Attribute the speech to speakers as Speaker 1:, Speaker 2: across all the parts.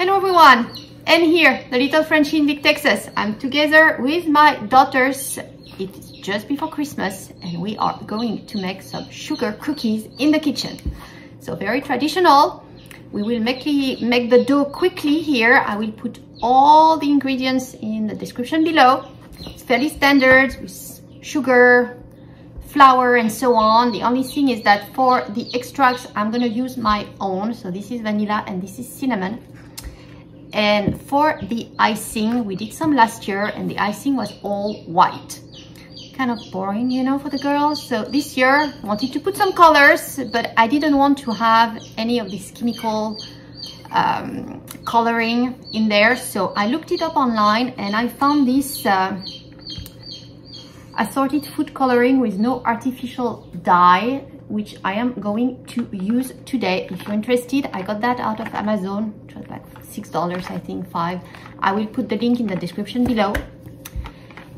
Speaker 1: Hello everyone, and here, the little Frenchie in Big Texas. I'm together with my daughters. It's just before Christmas and we are going to make some sugar cookies in the kitchen. So very traditional. We will make the dough quickly here. I will put all the ingredients in the description below. It's fairly standard with sugar, flour and so on. The only thing is that for the extracts I'm going to use my own. So this is vanilla and this is cinnamon. And for the icing, we did some last year and the icing was all white. Kind of boring, you know, for the girls. So this year I wanted to put some colors, but I didn't want to have any of this chemical coloring in there. So I looked it up online and I found this assorted food coloring with no artificial dye, which I am going to use today. If you're interested, I got that out of Amazon. It was like $6, I think, $5. I will put the link in the description below.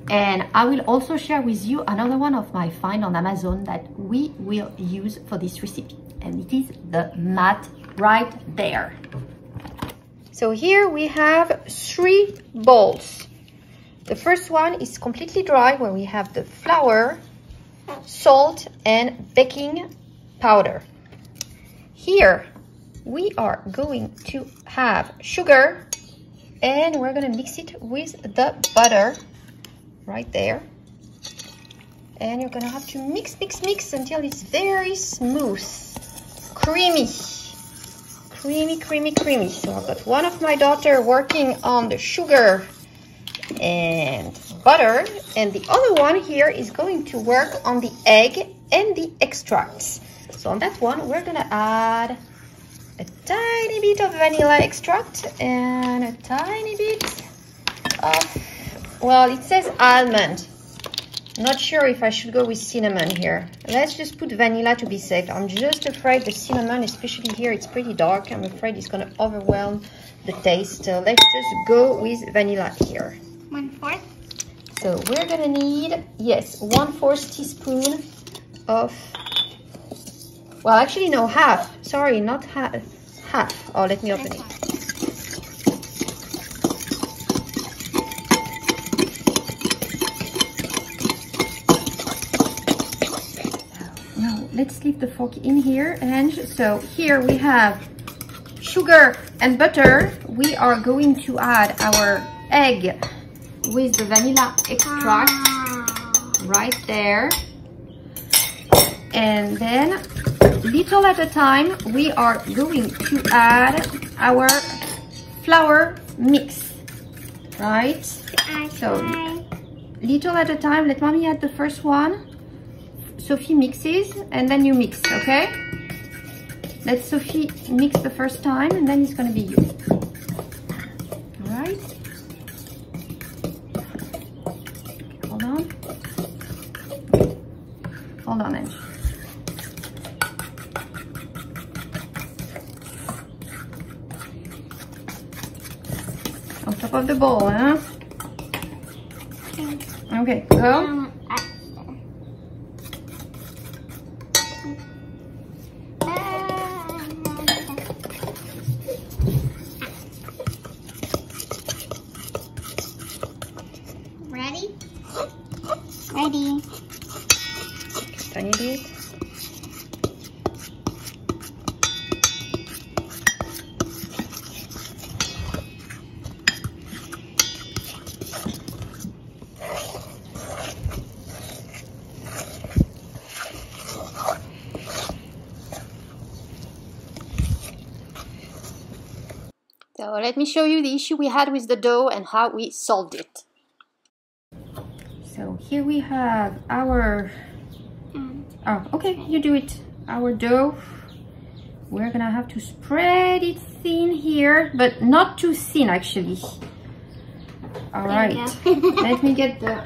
Speaker 1: And I will also share with you another one of my find on Amazon that we will use for this recipe. And it is the mat right there. So here we have 3 bowls. The first one is completely dry, where we have the flour, salt and baking powder. Here we are going to have sugar and we're going to mix it with the butter right there. And you're going to have to mix until it's very smooth, creamy. So I've got one of my daughter working on the sugar and butter, and the other one here is going to work on the egg and the extracts. So on that one we're gonna add a tiny bit of vanilla extract and a tiny bit of, well, it says almond. Not sure if I should go with cinnamon here. Let's just put vanilla to be safe. I'm just afraid the cinnamon, especially here, it's pretty dark. I'm afraid it's gonna overwhelm the taste. So let's just go with vanilla here.
Speaker 2: 1/4.
Speaker 1: So we're gonna need, yes, 1/4 teaspoon of, well, actually no, half. Sorry, not half. Oh, let me open it. Now let's leave the fork in here. And so here we have sugar and butter. We are going to add our egg with the vanilla extract right there, and then little at a time we are going to add our flour mix, right? So little at a time. Let mommy add the first one. Sophie mixes and then you mix, okay? Let Sophie mix the first time and then it's going to be you. All right. Hold on then. On top of the bowl, huh? Okay, go.
Speaker 2: Ready? Ready.
Speaker 1: Tiny bit. So let me show you the issue we had with the dough and how we solved it. So here we have our, oh, okay, you do it. Our dough. We're gonna have to spread it thin here, but not too thin actually. All right, let me get the,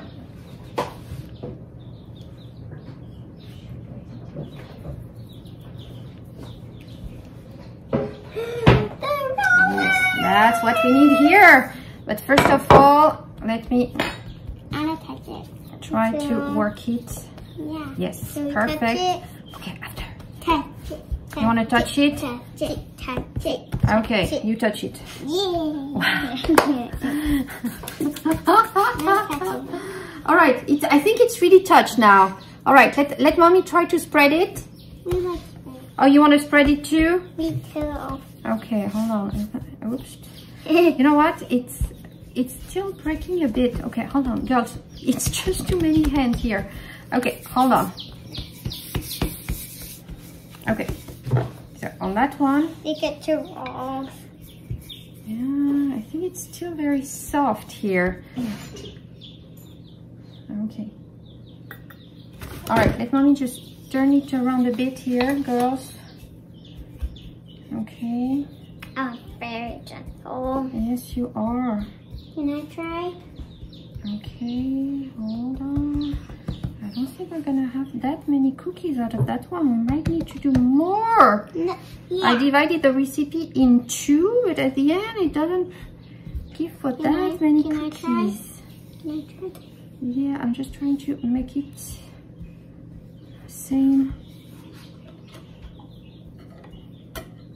Speaker 1: yes, that's what we need here. But first of all, let me try to work it.
Speaker 2: Yeah.
Speaker 1: Yes,
Speaker 2: So
Speaker 1: perfect.
Speaker 2: touch it.
Speaker 1: Okay, after.
Speaker 2: Touch it.
Speaker 1: You want to touch it?
Speaker 2: Touch it. touch it.
Speaker 1: Okay, you touch it.
Speaker 2: Yeah.
Speaker 1: All right, I think it's really touched now. All right, let mommy try to spread it. Oh, you want to spread it too?
Speaker 2: Me too.
Speaker 1: Okay, hold on. Oops. You know what? It's still breaking a bit. Okay, hold on, girls. It's just too many hands here. Okay, hold on. Okay, so on that one.
Speaker 2: You get two rolls.
Speaker 1: Yeah, I think it's still very soft here. Okay. All right, let mommy just turn it around a bit here, girls. Okay.
Speaker 2: Oh, very gentle.
Speaker 1: Yes, you are.
Speaker 2: Can I try?
Speaker 1: Okay, hold on. I don't think we're gonna have that many cookies out of that one. We might need to do more.
Speaker 2: No, yeah.
Speaker 1: I divided the recipe in two, but at the end it doesn't give for that many cookies.
Speaker 2: Can I try?
Speaker 1: Yeah, I'm just trying to make it same.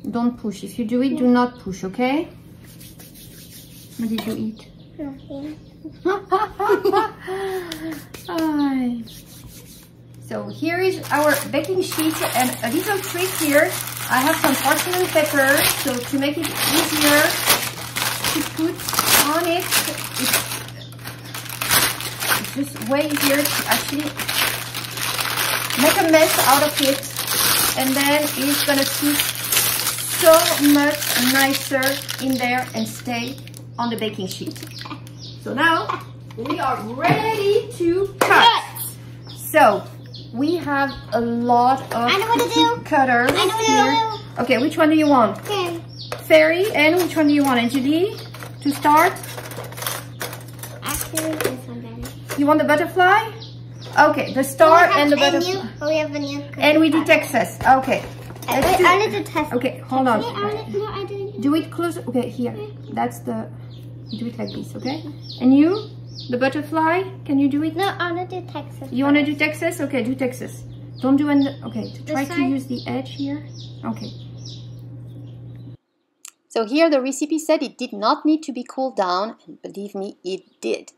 Speaker 1: Don't push. If you do it, do not push, okay? What did you eat?
Speaker 2: Nothing.
Speaker 1: So here is our baking sheet, and a little trick here. I have some parchment paper, so to make it easier to put on it, it's just way easier to actually make a mess out of it, and then it's gonna sit so much nicer in there and stay on the baking sheet. So now we are ready to cut. So we have a lot of cookie cutters here. Okay, which one do you want? Fairy. And which one do you want, Angeli, to start?
Speaker 2: Actually, this one better.
Speaker 1: You want the butterfly? Okay, the star and the butterfly.
Speaker 2: We have a new.
Speaker 1: And we do Texas. Okay.
Speaker 2: I wanted to test.
Speaker 1: Okay, hold on.
Speaker 2: No, I didn't.
Speaker 1: Do it close. Okay, here. That's the. Do it like this, okay? And you, the butterfly, can you do it?
Speaker 2: No, I want to do Texas.
Speaker 1: You want to do Texas? Okay, do Texas. Don't do any. Okay, try to
Speaker 2: side?
Speaker 1: use the edge here. Okay. So here the recipe said it did not need to be cooled down, and believe me, it did.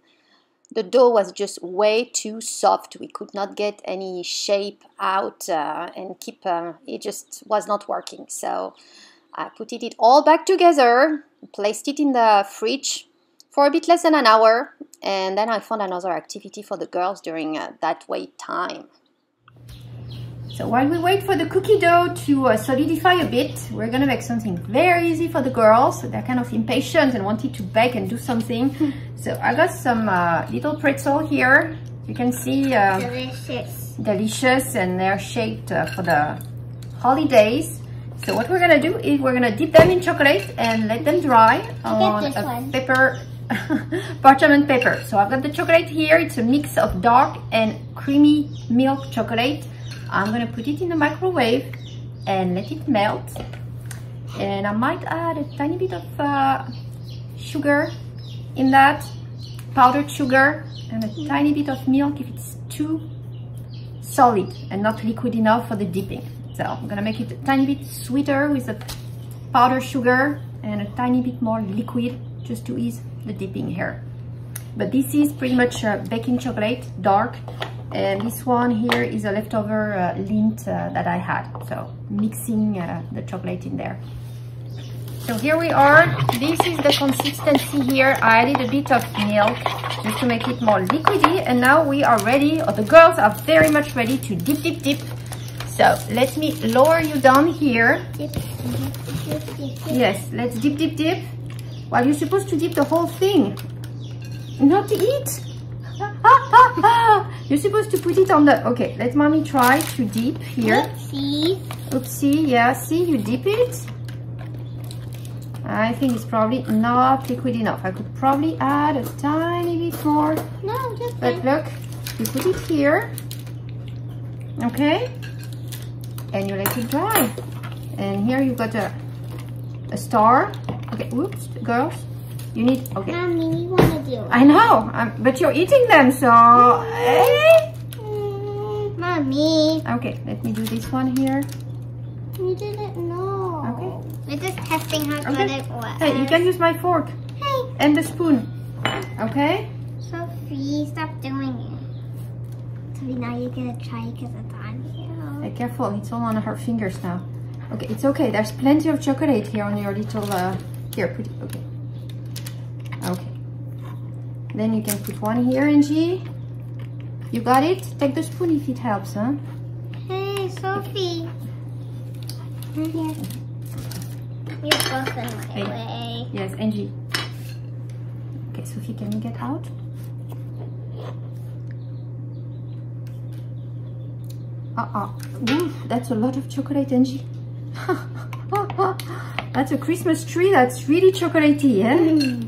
Speaker 1: The dough was just way too soft. We could not get any shape out and keep, it just was not working. So I put it all back together, placed it in the fridge for a bit less than an hour, and then I found another activity for the girls during that wait time. So while we wait for the cookie dough to solidify a bit, we're gonna make something very easy for the girls. They're kind of impatient and wanted to bake and do something. So I got some little pretzel here. You can see delicious, and they're shaped for the holidays. So what we're gonna do is we're gonna dip them in chocolate and let them dry on a paper, parchment paper. So I've got the chocolate here. It's a mix of dark and creamy milk chocolate. I'm gonna put it in the microwave and let it melt. And I might add a tiny bit of sugar in that, powdered sugar, and a tiny bit of milk if it's too solid and not liquid enough for the dipping. So I'm gonna make it a tiny bit sweeter with the powdered sugar and a tiny bit more liquid just to ease the dipping here. But this is pretty much baking chocolate, dark. And this one here is a leftover Lindt that I had. So mixing the chocolate in there. So here we are. This is the consistency here. I added a bit of milk just to make it more liquidy. And now we are ready, or the girls are very much ready to dip. So let me lower you down here. Yes, let's dip. Well, you're supposed to dip the whole thing, not to eat. You're supposed to put it on the... Okay, let mommy try to dip here. Oopsie, yeah, see, you dip it. I think it's probably not liquid enough. I could probably add a tiny bit more.
Speaker 2: No, just
Speaker 1: But look, you put it here. Okay? And you let it dry. And here you've got a star. Okay, oops, girls. You need, okay.
Speaker 2: Mommy, you want to do it?
Speaker 1: I know, but you're eating them, so... Eh?
Speaker 2: Mommy.
Speaker 1: Okay, let me do this one here.
Speaker 2: You didn't know.
Speaker 1: Okay.
Speaker 2: We're just testing how good it was.
Speaker 1: Hey, you can use my fork.
Speaker 2: Hey.
Speaker 1: And the spoon. Okay?
Speaker 2: Sophie, stop doing it. Sophie, now you're gonna try because it's on you.
Speaker 1: Hey, careful, it's all on her fingers now. Okay, it's okay. There's plenty of chocolate here on your little, here, put it, okay. Okay. Then you can put one here, Angie. You got it? Take the spoon if it helps, huh?
Speaker 2: Hey, Sophie. Here. You're both in my way.
Speaker 1: Yes, Angie. Okay, Sophie, can you get out? Ooh, that's a lot of chocolate, Angie. That's a Christmas tree that's really chocolatey, eh?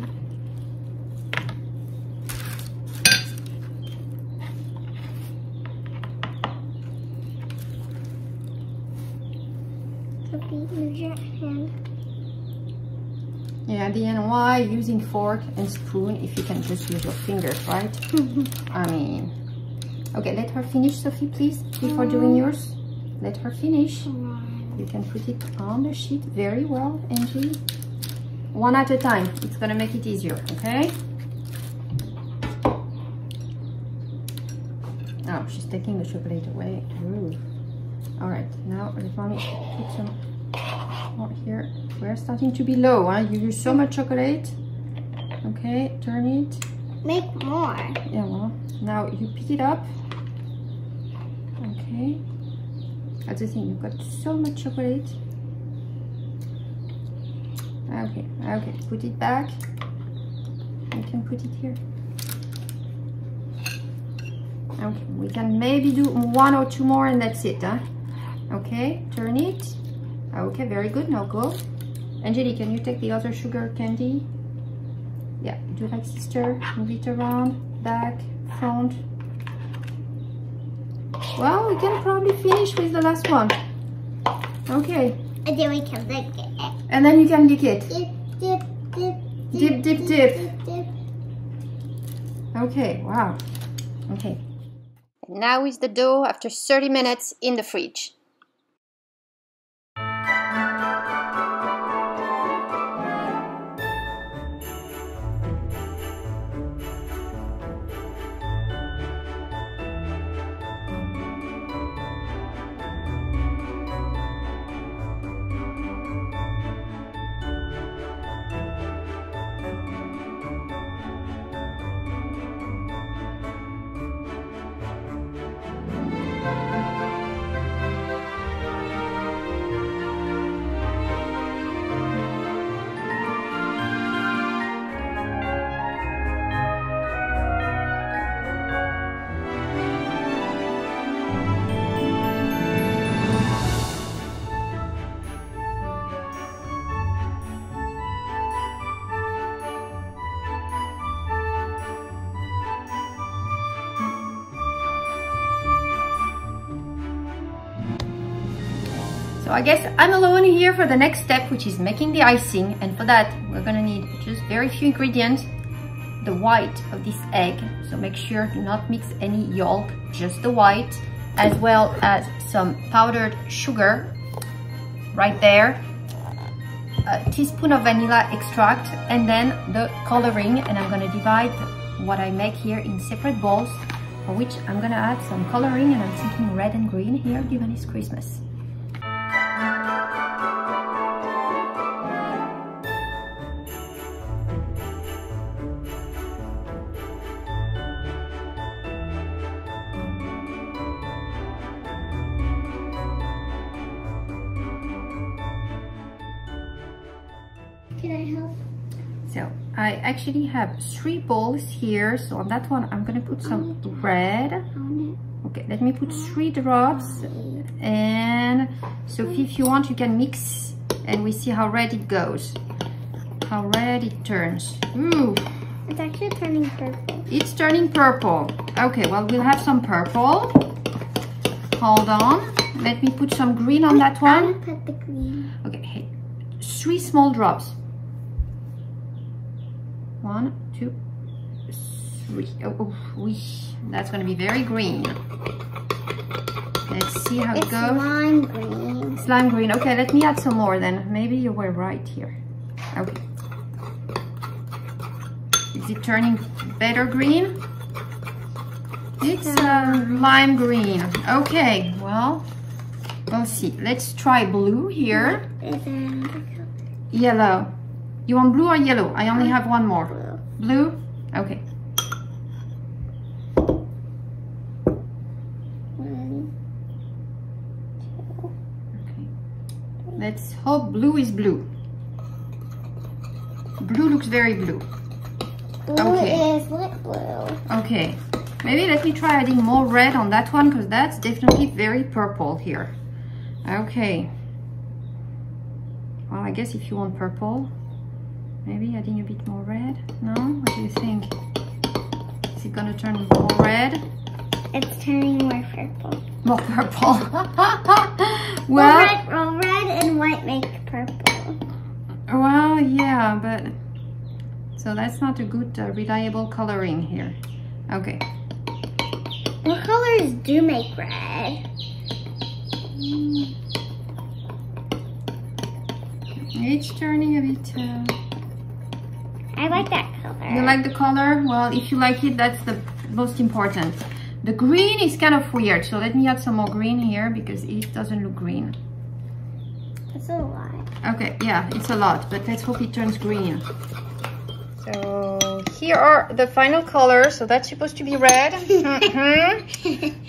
Speaker 2: Sophie, use your hand.
Speaker 1: Yeah, at the end, why using fork and spoon if you can just use your fingers, right? I mean, okay, let her finish, Sophie, please, before doing yours. Let her finish. You can put it on the sheet very well, Angie. One at a time. It's gonna make it easier, okay? Oh, she's taking the chocolate away. Ooh. All right, now let mommy put some more here. We're starting to be low, huh? You use so much chocolate. Okay, turn it.
Speaker 2: Make more.
Speaker 1: Yeah, well, now you pick it up. Okay. That's the thing, you've got so much chocolate. Okay, okay, put it back. You can put it here. Okay, we can maybe do one or two more and that's it, huh? Okay, turn it. Okay, very good, now go. Angelique, can you take the other sugar candy? Yeah, do like sister, move it around, back, front. Well, we can probably finish with the last one. Okay.
Speaker 2: And then we can lick it.
Speaker 1: And then you can lick it.
Speaker 2: Dip, dip, dip,
Speaker 1: Dip, dip, dip.
Speaker 2: dip.
Speaker 1: Okay, wow. Okay. Now is the dough after 30 minutes in the fridge. So I guess I'm alone here for the next step, which is making the icing. And for that, we're gonna need just very few ingredients. The white of this egg, so make sure do not mix any yolk, just the white, as well as some powdered sugar right there, a teaspoon of vanilla extract, and then the coloring. And I'm gonna divide what I make here in separate bowls, for which I'm gonna add some coloring, and I'm thinking red and green here, given it's Christmas.
Speaker 2: Can I help?
Speaker 1: So I actually have 3 bowls here. So on that one, I'm gonna put some red. Okay, let me put 3 drops. And Sophie, if you want, you can mix and we see how red it goes, how red it turns. Ooh,
Speaker 2: It's actually turning purple.
Speaker 1: it's turning purple. Okay, well, we'll have some purple. Hold on, let me put some green on that
Speaker 2: I'll
Speaker 1: one.
Speaker 2: put the green.
Speaker 1: Okay, hey, 3 small drops. 1, 2, 3. Oh, that's gonna be very green. Let's see how it
Speaker 2: It's
Speaker 1: goes.
Speaker 2: lime green.
Speaker 1: It's lime green. Okay, let me add some more then. Maybe you were right here. Okay. Is it turning better green? It's lime green. Okay, well, we'll see. Let's try blue here. Yellow. You want blue or yellow? I only have one more. Blue? Okay. Let's hope blue is blue. Blue looks very blue.
Speaker 2: Blue is light blue.
Speaker 1: Okay. Maybe let me try adding more red on that one because that's definitely very purple here. Okay. Well, I guess if you want purple, maybe adding a bit more red. No? What do you think? Is it gonna turn more red?
Speaker 2: It's turning more purple.
Speaker 1: More purple. Well,
Speaker 2: red and white make purple.
Speaker 1: Well, yeah, but so that's not a good reliable coloring here. Okay.
Speaker 2: What colors do make red?
Speaker 1: It's turning a bit.
Speaker 2: I like that color.
Speaker 1: You like the color? Well, if you like it, that's the most important. The green is kind of weird, so let me add some more green here because it doesn't look green.
Speaker 2: That's a lot.
Speaker 1: Okay, yeah, it's a lot, but let's hope it turns green. So here are the final colors. So that's supposed to be red.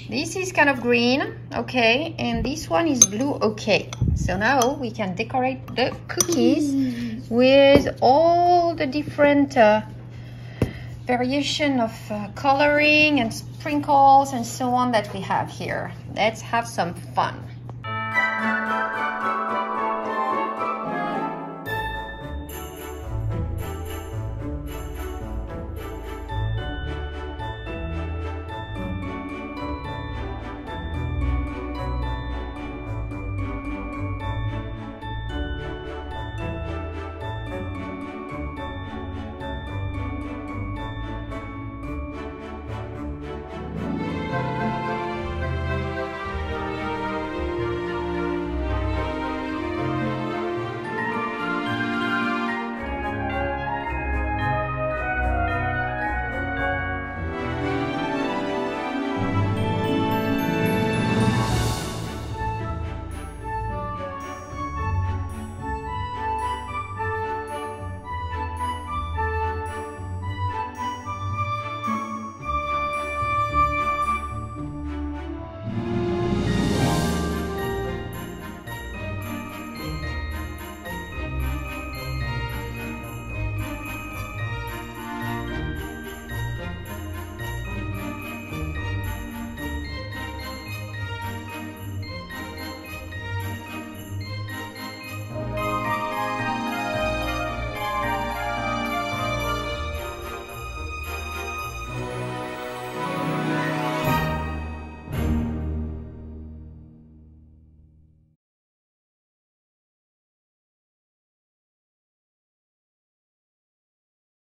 Speaker 1: This is kind of green, okay, and this one is blue, okay. So now we can decorate the cookies with all the different variation of coloring and sprinkles and so on that we have here. Let's have some fun.